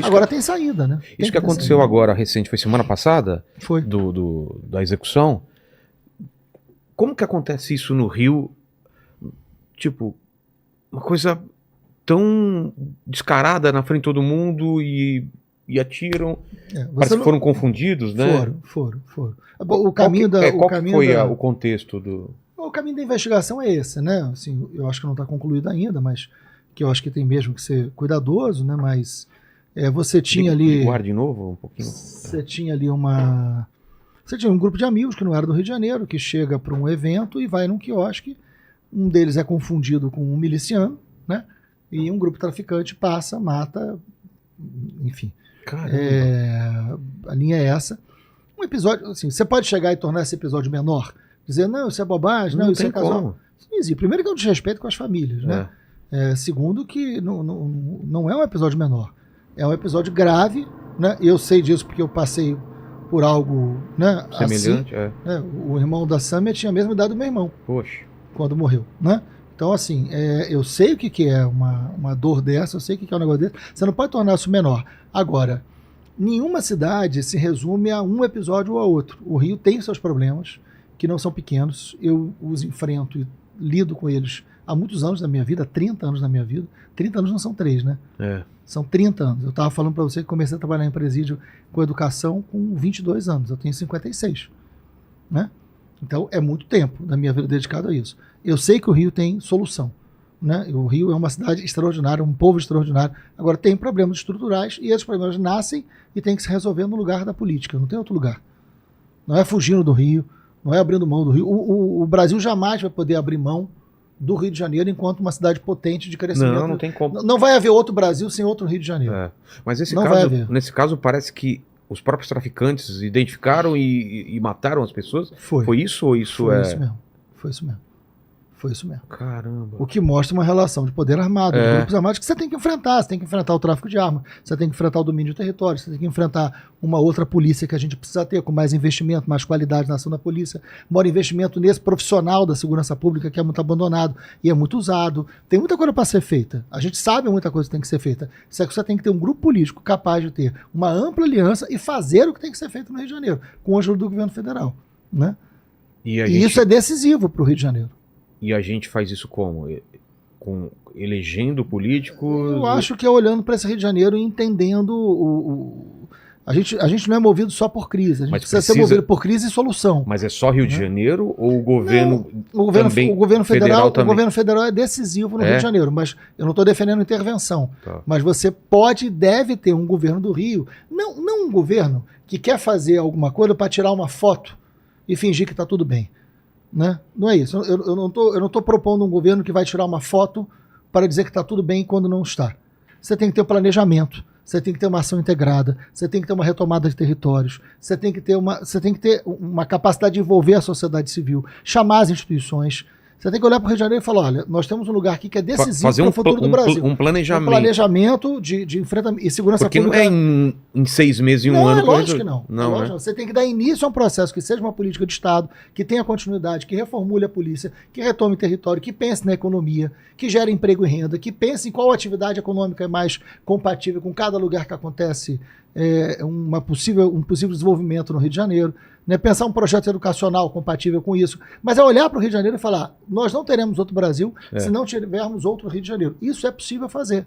Agora tem saída, né? Isso que aconteceu agora, recente, foi semana passada? Foi. Da execução. Como que acontece isso no Rio? Tipo, uma coisa tão descarada na frente de todo mundo e atiram. Parece que foram confundidos, né? Foram. O caminho o contexto do... O caminho da investigação é esse, né? Assim, eu acho que não está concluído ainda, mas que eu acho que tem mesmo que ser cuidadoso, né? Mas você tinha ali... Guarde de novo um pouquinho. Você tinha ali Você tinha um grupo de amigos que não era do Rio de Janeiro, que chega para um evento e vai num quiosque. Um deles é confundido com um miliciano, né? E um grupo traficante passa, mata, enfim. A linha é essa. Um episódio, assim, você pode chegar e tornar esse episódio menor, dizer, não, isso é bobagem, não isso é casual. Isso não existe. Primeiro que é um desrespeito com as famílias, né? Segundo que não é um episódio menor. É um episódio grave, né? Eu sei disso porque eu passei por algo, né, semelhante, assim, né? O irmão da Sâmia tinha a mesma idade do meu irmão. Poxa. Quando morreu, né? Então, assim, eu sei o que é uma dor dessa, eu sei o que é um negócio desse. Você não pode tornar isso menor. Agora, nenhuma cidade se resume a um episódio ou a outro. O Rio tem seus problemas, que não são pequenos. Eu os enfrento e lido com eles há muitos anos da minha vida, 30 anos da minha vida. 30 anos não são 3, né? São 30 anos. Eu estava falando para você que comecei a trabalhar em presídio com educação com 22 anos. Eu tenho 56, né? Então, é muito tempo da minha vida dedicado a isso. Eu sei que o Rio tem solução, né? O Rio é uma cidade extraordinária, um povo extraordinário. Agora, tem problemas estruturais e esses problemas nascem e tem que se resolver no lugar da política. Não tem outro lugar. Não é fugindo do Rio, não é abrindo mão do Rio. O Brasil jamais vai poder abrir mão do Rio de Janeiro enquanto uma cidade potente de crescimento. Não tem como. Não vai haver outro Brasil sem outro Rio de Janeiro. Mas nesse caso parece que os próprios traficantes identificaram e mataram as pessoas? Foi isso ou isso Foi isso mesmo. Foi isso mesmo. Caramba. O que mostra uma relação de poder armado, de grupos armados que você tem que enfrentar. Você tem que enfrentar o tráfico de armas, você tem que enfrentar o domínio de território, você tem que enfrentar uma outra polícia que a gente precisa ter, com mais investimento, mais qualidade na ação da polícia, maior investimento nesse profissional da segurança pública que é muito abandonado e é muito usado. Tem muita coisa para ser feita. A gente sabe muita coisa que tem que ser feita. Só que você tem que ter um grupo político capaz de ter uma ampla aliança e fazer o que tem que ser feito no Rio de Janeiro, com a ajuda do governo federal, né? E isso é decisivo para o Rio de Janeiro. E a gente faz isso como? Elegendo políticos? Eu acho que é olhando para esse Rio de Janeiro e entendendo A gente não é movido só por crise, a gente precisa ser movido por crise e solução. Mas é só Rio de Janeiro ou o governo também? O governo federal é decisivo no Rio de Janeiro, mas eu não estou defendendo intervenção. Mas você pode e deve ter um governo do Rio, não um governo que quer fazer alguma coisa para tirar uma foto e fingir que está tudo bem. Né? Não é isso. Eu não estou propondo um governo que vai tirar uma foto para dizer que está tudo bem quando não está. Você tem que ter um planejamento, você tem que ter uma ação integrada, você tem que ter uma retomada de territórios, você tem que ter uma capacidade de envolver a sociedade civil, chamar as instituições. Você tem que olhar para o Rio de Janeiro e falar, olha, nós temos um lugar aqui que é decisivo para o futuro do Brasil. Um planejamento. Um planejamento de enfrentamento e segurança pública. Porque não é em 6 meses, em um ano. Lógico que não. Lógico, você tem que dar início a um processo que seja uma política de Estado, que tenha continuidade, que reformule a polícia, que retome o território, que pense na economia, que gere emprego e renda, que pense em qual atividade econômica é mais compatível com cada lugar que acontece um possível desenvolvimento no Rio de Janeiro. Né, pensar um projeto educacional compatível com isso, mas é olhar para o Rio de Janeiro e falar, nós não teremos outro Brasil se não tivermos outro Rio de Janeiro. Isso é possível fazer.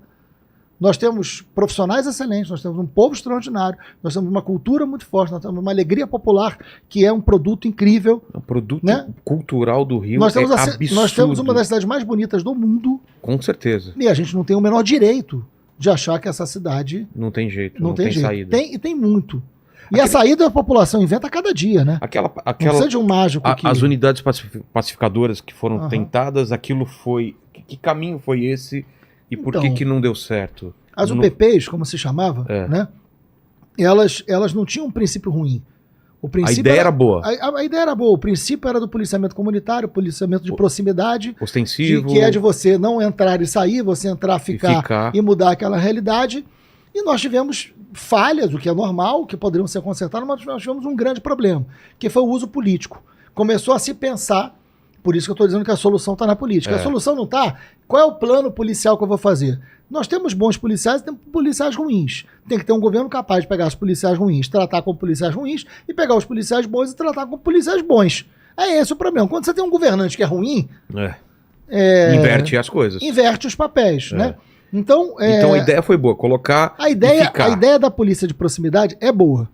Nós temos profissionais excelentes, nós temos um povo extraordinário, nós temos uma cultura muito forte, nós temos uma alegria popular que é um produto incrível. O produto cultural do Rio absurdo. Nós temos uma das cidades mais bonitas do mundo. Com certeza. E a gente não tem o menor direito de achar que essa cidade... Não tem jeito, não tem saída. Tem muito. E a saída da população inventa a cada dia, né? Não precisa de um mágico As unidades pacificadoras que foram tentadas, aquilo foi... Que caminho foi esse e por que não deu certo? As UPPs, como se chamava, né? Elas não tinham um princípio ruim. A ideia era boa. A ideia era boa. O princípio era do policiamento comunitário, policiamento de proximidade. Ostensivo. Que é de você não entrar e sair, você entrar, ficar e mudar aquela realidade. E nós tivemos falhas, o que é normal, que poderiam ser consertadas, mas nós tivemos um grande problema, que foi o uso político. Começou a se pensar Por isso que eu estou dizendo que a solução está na política. É. A solução não está. Qual é o plano policial que eu vou fazer? Nós temos bons policiais e temos policiais ruins. Tem que ter um governo capaz de pegar os policiais ruins, tratar como policiais ruins, e pegar os policiais bons e tratar como policiais bons. É esse o problema. Quando você tem um governante que é ruim, inverte as coisas. inverte os papéis, né? Então a ideia foi boa, colocar a ideia da polícia de proximidade é boa.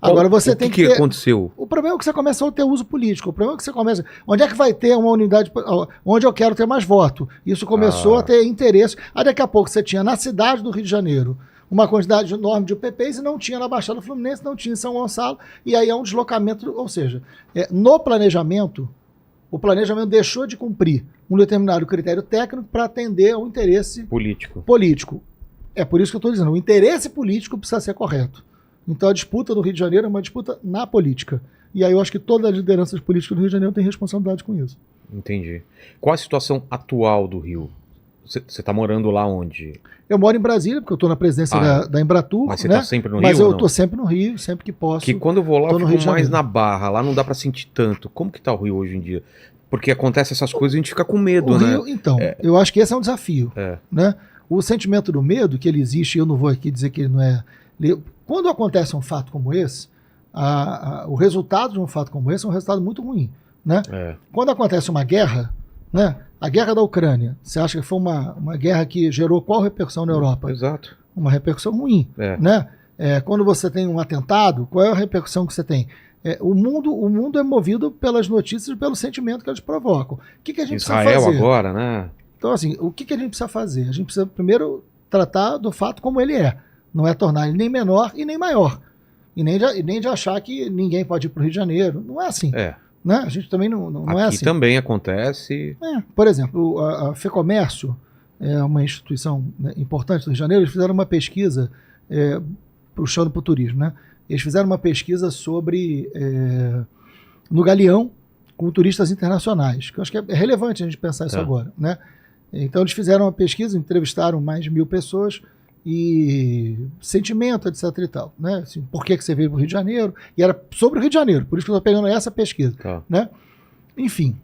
Agora você tem que ter... aconteceu? O problema é que você começa a ter uso político. O problema é que você começa... Onde é que vai ter uma unidade... Onde eu quero ter mais voto? Isso começou a ter interesse. Aí daqui a pouco você tinha na cidade do Rio de Janeiro uma quantidade enorme de UPPs e não tinha na Baixada Fluminense, não tinha em São Gonçalo. E aí é um deslocamento... Ou seja, no planejamento, o planejamento deixou de cumprir um determinado critério técnico para atender ao interesse político. É por isso que eu estou dizendo, o interesse político precisa ser correto. Então a disputa do Rio de Janeiro é uma disputa na política. E aí eu acho que todas as lideranças políticas do Rio de Janeiro têm responsabilidade com isso. Entendi. Qual a situação atual do Rio? Você está morando lá onde? Eu moro em Brasília, porque eu estou na presidência da Embratur. Mas você está sempre no Rio? Mas eu estou sempre no Rio, sempre que posso. Que quando eu vou lá, eu fico mais na Barra. Lá não dá para sentir tanto. Como que está o Rio hoje em dia? Porque acontece essas coisas e a gente fica com medo, né? Rio, então, eu acho que esse é um desafio. Né? O sentimento do medo, que ele existe, eu não vou aqui dizer que ele não é... Quando acontece um fato como esse, o resultado de um fato como esse é um resultado muito ruim. Né? Quando acontece uma guerra, né? A guerra da Ucrânia, você acha que foi uma guerra que gerou qual repercussão na Europa? Exato. Uma repercussão ruim. Né? Quando você tem um atentado, qual é a repercussão que você tem? O mundo é movido pelas notícias e pelo sentimento que elas provocam. O que a gente Israel precisa fazer? Agora, né? Então, assim, o que a gente precisa fazer? A gente precisa primeiro tratar do fato como ele é. Não é tornar ele nem menor e nem maior. E nem de achar que ninguém pode ir para o Rio de Janeiro. Não é assim. Né? A gente também não é assim. Aqui também acontece. Por exemplo, a FEComércio é uma instituição, né, importante do Rio de Janeiro. Eles fizeram uma pesquisa puxando para o turismo. Né? Eles fizeram uma pesquisa sobre no Galeão com turistas internacionais. Que eu acho que é relevante a gente pensar isso agora. Né? Então eles fizeram uma pesquisa, entrevistaram mais de 1.000 pessoas e sentimento, etc e tal, né? Assim, por que você veio para o Rio de Janeiro? E era sobre o Rio de Janeiro, por isso que eu estou pegando essa pesquisa. Né? Enfim,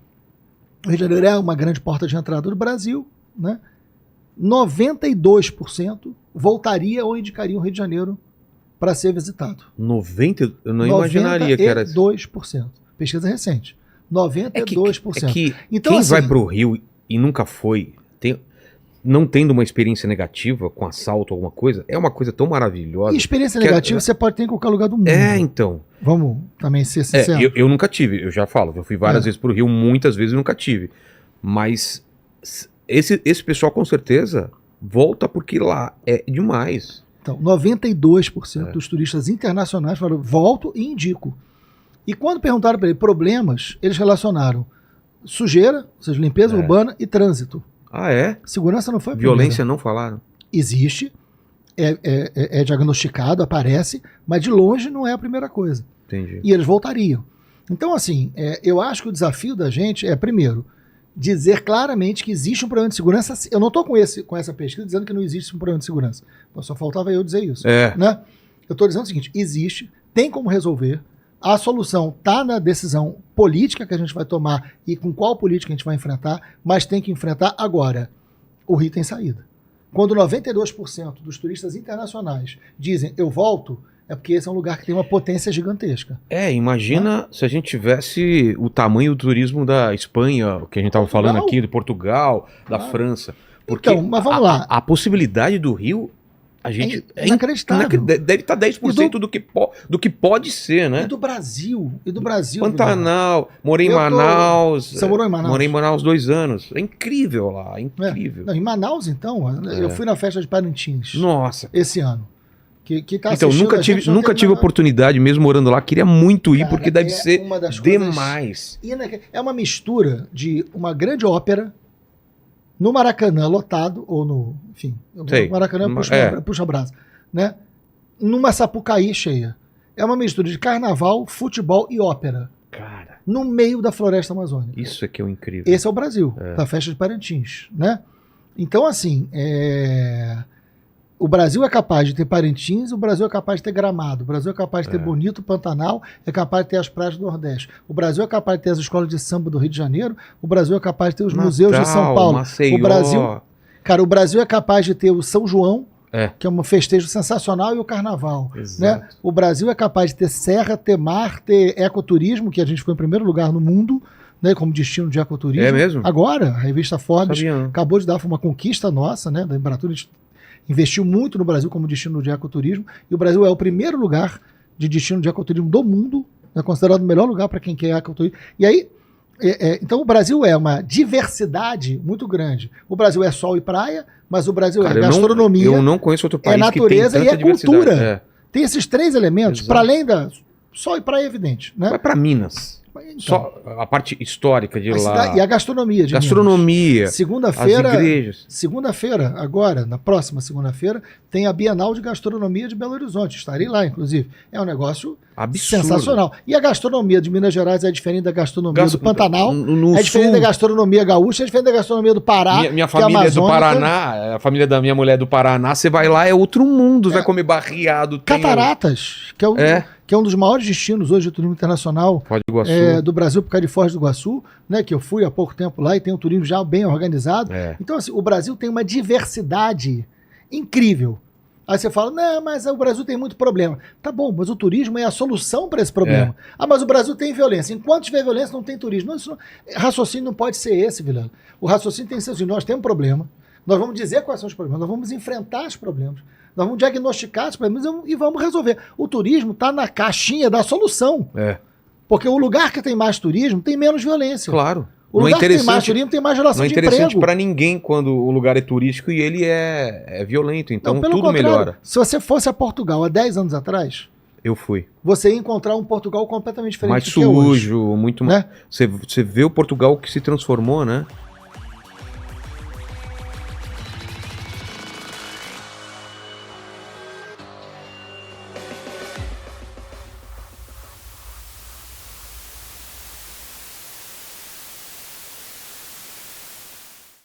o Rio de Janeiro é uma grande porta de entrada do Brasil, né? 92% voltaria ou indicaria o Rio de Janeiro para ser visitado. 90%? Eu não imaginaria que era 92%. Pesquisa recente. 92%. Então, quem vai para o Rio e nunca foi, não tendo uma experiência negativa com assalto ou alguma coisa, é uma coisa tão maravilhosa. E experiência negativa você pode ter em qualquer lugar do mundo. Então. Vamos também ser sinceros. Eu nunca tive, eu já falo. Eu fui várias vezes pro Rio, muitas vezes eu nunca tive. Mas esse pessoal com certeza volta porque lá é demais. Então, 92% dos turistas internacionais falaram, volto e indico. E quando perguntaram para ele problemas, eles relacionaram sujeira, ou seja, limpeza urbana e trânsito. Segurança não foi a primeira. Violência não falaram? Existe, é diagnosticado, aparece, mas de longe não é a primeira coisa. Entendi. E eles voltariam. Então, assim, eu acho que o desafio da gente é, primeiro, dizer claramente que existe um problema de segurança. Eu não estou com essa pesquisa dizendo que não existe um problema de segurança. Só faltava eu dizer isso. Né? Eu estou dizendo o seguinte, existe, tem como resolver. A solução está na decisão política que a gente vai tomar e com qual política a gente vai enfrentar, mas tem que enfrentar agora. O Rio tem saída. Quando 92% dos turistas internacionais dizem eu volto, é porque esse é um lugar que tem uma potência gigantesca. Imagina se a gente tivesse o tamanho do turismo da Espanha, que a gente estava falando aqui, de Portugal, da França. Porque então, mas vamos lá. A possibilidade do Rio... É inacreditável. Deve estar 10% do que pode ser, né? E do Brasil. Pantanal. Morei em Manaus. Você morou em Manaus? Morei em Manaus 2 anos. É incrível lá, incrível. Não, em Manaus, então, eu fui na festa de Parintins. Nossa. Esse ano. Que tá então, nunca tive oportunidade, mesmo morando lá. Queria muito ir, porque deve ser demais. É uma mistura de uma grande ópera no Maracanã lotado, ou no... Enfim, o Maracanã puxa a brasa. Né? Numa Sapucaí cheia. É uma mistura de carnaval, futebol e ópera. Cara. No meio da floresta amazônica. Isso é que é o incrível. Esse é o Brasil, da festa de Parintins. Né? Então, assim, O Brasil é capaz de ter Parintins, o Brasil é capaz de ter Gramado, o Brasil é capaz de ter Bonito, Pantanal, é capaz de ter as praias do Nordeste. O Brasil é capaz de ter as escolas de samba do Rio de Janeiro, o Brasil é capaz de ter os museus de São Paulo. Maceió. O Brasil, cara, o Brasil é capaz de ter o São João, É. que é um festejo sensacional, e o Carnaval. Exato. Né? O Brasil é capaz de ter serra, ter mar, ter ecoturismo, que a gente foi em primeiro lugar no mundo, né, como destino de ecoturismo. É mesmo? Agora, a revista Forbes Sabia, não. acabou de dar, foi uma conquista nossa, né, da Embratur. A gente investiu muito no Brasil como destino de ecoturismo, e o Brasil é o primeiro lugar de destino de ecoturismo do mundo, é considerado o melhor lugar para quem quer ecoturismo. E aí, então o Brasil é uma diversidade muito grande. O Brasil é sol e praia, mas o Brasil Cara, é gastronomia, eu não conheço outro país natureza que tem e tanta é cultura. diversidade. Tem esses três elementos, Exato. para além da sol e praia, é evidente. Né? Vai pra Minas. Então, Só a parte histórica de lá. e a gastronomia de Gastronomia, Minas. as Segunda-feira, igrejas. agora, na próxima segunda-feira, tem a Bienal de Gastronomia de Belo Horizonte. Estarei lá, inclusive. É um negócio Absurdo. sensacional. E a gastronomia de Minas Gerais é diferente da gastronomia do Pantanal, No é diferente sul, da gastronomia gaúcha, é diferente da gastronomia do Pará. minha que é família é do amazônica. Paraná, a família da minha mulher é do Paraná, você vai lá, é outro mundo, vai comer barriado. tem Cataratas, que é um dos maiores destinos hoje de turismo internacional Foz do Iguaçu. do Brasil, por causa de Foz do Iguaçu, né, que eu fui há pouco tempo lá e tem um turismo já bem organizado. É. Então, assim, o Brasil tem uma diversidade incrível. Aí você fala, não, mas o Brasil tem muito problema. Tá bom, mas o turismo é a solução para esse problema. Ah, mas o Brasil tem violência. Enquanto tiver violência, não tem turismo. Não, raciocínio não pode ser esse, Vilela. O raciocínio tem que ser assim, nós temos um problema, nós vamos dizer quais são os problemas, nós vamos enfrentar os problemas, nós vamos diagnosticar os problemas e vamos resolver. O turismo está na caixinha da solução. Porque o lugar que tem mais turismo tem menos violência. Claro. O lugar que tem mais turismo tem mais geração Não é de interessante emprego. para ninguém quando o lugar é turístico e ele é violento. Então Não, pelo tudo contrário, melhora. se você fosse a Portugal há 10 anos atrás, Eu fui. você ia encontrar um Portugal completamente diferente Mais do que é hoje. sujo, muito Né? mais. Você vê o Portugal que se transformou, né?